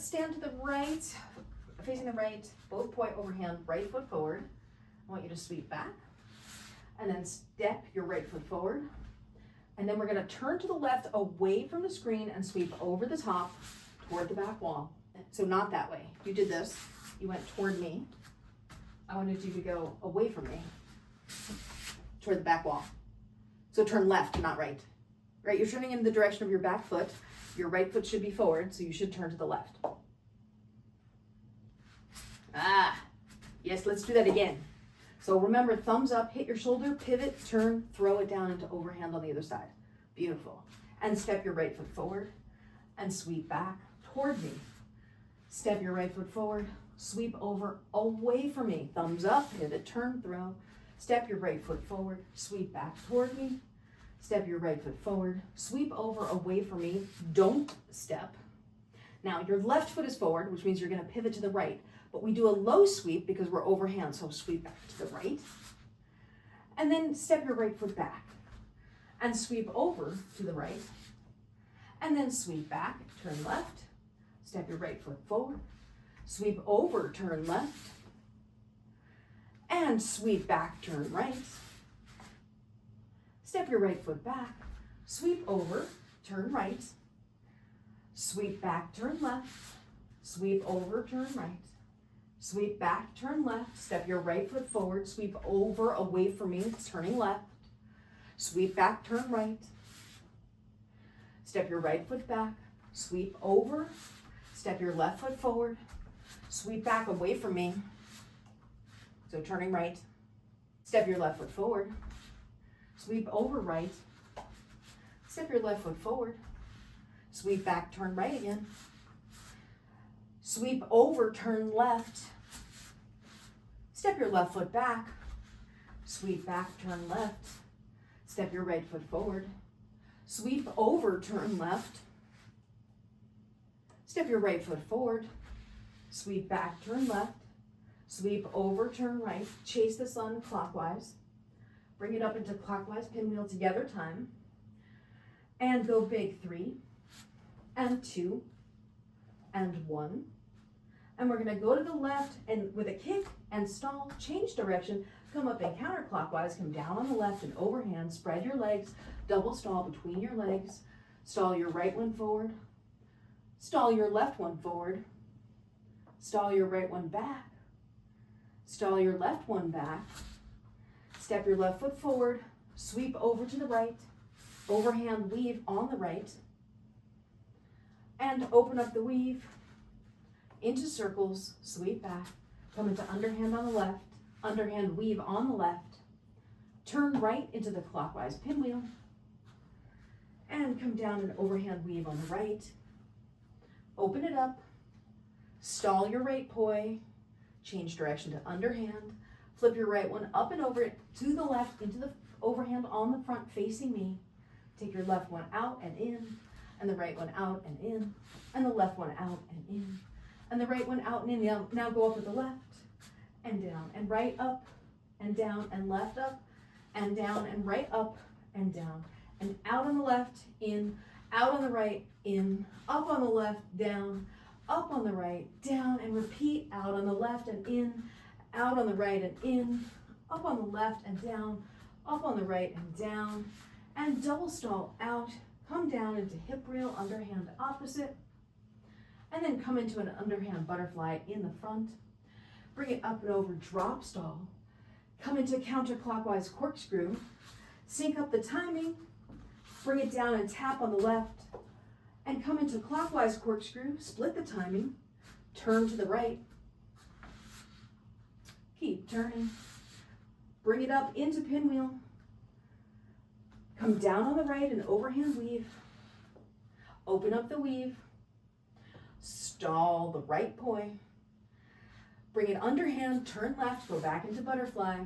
let's stand to the right, facing the right, both poi overhand, right foot forward. I want you to sweep back, and then step your right foot forward. And then we're gonna turn to the left away from the screen and sweep over the top toward the back wall. So not that way. You did this, you went toward me. I wanted you to go away from me, toward the back wall. So turn left, not right. Right, you're turning in the direction of your back foot. Your right foot should be forward, so you should turn to the left. Yes, let's do that again. So remember, thumbs up, hit your shoulder, pivot, turn, throw it down into overhand on the other side. Beautiful. And step your right foot forward and sweep back toward me. Step your right foot forward, sweep over away from me. Thumbs up, pivot, turn, throw. Step your right foot forward, sweep back toward me. Step your right foot forward, sweep over away from me. Don't step. Now your left foot is forward, which means you're gonna pivot to the right. But we do a low sweep because we're overhand, so sweep back to the right. And then step your right foot back and sweep over to the right. And then sweep back, turn left, step your right foot forward, sweep over, turn left, and sweep back, turn right. Step your right foot back, sweep over, turn right, sweep back, turn left, sweep over, turn right. Sweep back, turn left, step your right foot forward, sweep over away from me, turning left. Sweep back, turn right. Step your right foot back, sweep over, step your left foot forward, sweep back away from me. So turning right. Step your left foot forward, sweep over right. Step your left foot forward, sweep back, turn right again. Sweep over, turn left. Step your left foot back. Sweep back, turn left. Step your right foot forward. Sweep over, turn left. Step your right foot forward. Sweep back, turn left. Sweep over, turn right. Chase the sun clockwise. Bring it up into clockwise pinwheel together time. And go big 3 and 2 and 1. And we're gonna go to the left and with a kick and stall, change direction, come up and counterclockwise, come down on the left and overhand, spread your legs, double stall between your legs, stall your right one forward, stall your left one forward, stall your right one back, stall your left one back, step your left foot forward, sweep over to the right, overhand weave on the right, and open up the weave into circles, sweep back, come into underhand on the left, underhand weave on the left, turn right into the clockwise pinwheel, and come down and overhand weave on the right, open it up, stall your right poi, change direction to underhand, flip your right one up and over it to the left into the overhand on the front facing me, take your left one out and in, and the right one out and in, and the left one out and in, and the right one out and in. Now go up with the left and down and right up and down and left up and down and right up and down and out on the left, in, out on the right, in, up on the left, down, up on the right, down, and repeat, out on the left and in, out on the right and in, up on the left and down, up on the right and down, and double stall out, come down into hip rail, underhand opposite, and then come into an underhand butterfly in the front. Bring it up and over, drop stall. Come into counterclockwise corkscrew. Sync up the timing. Bring it down and tap on the left. And come into clockwise corkscrew, split the timing. Turn to the right. Keep turning. Bring it up into pinwheel. Come down on the right and overhand weave. Open up the weave. Stall the right poi. Bring it underhand, turn left, go back into butterfly.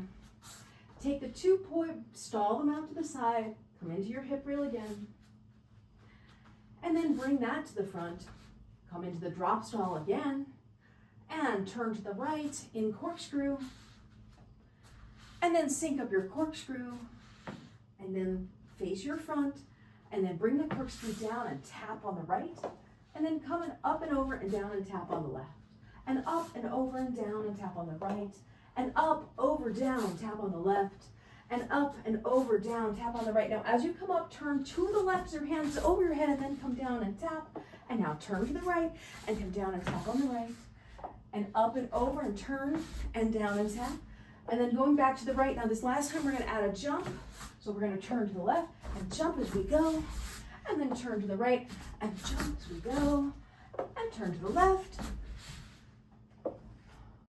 Take the 2 poi, stall them out to the side, come into your hip reel again. And then bring that to the front. Come into the drop stall again. And turn to the right in corkscrew. And then sync up your corkscrew. And then face your front. And then bring the corkscrew down and tap on the right. and then coming up and over and down and tap on the left, and up and over and down and tap on the right, and up, over, down, tap on the left, and up and over, down, tap on the right. Now, as you come up, turn to the left, your hands over your head, and then come down and tap, and now turn to the right, and come down and tap on the right, and up and over, and turn, and down and tap, and then going back to the right. Now, this last time, we're gonna add a jump, so we're gonna turn to the left, and jump as we go, and then turn to the right, and jump as we go, and turn to the left,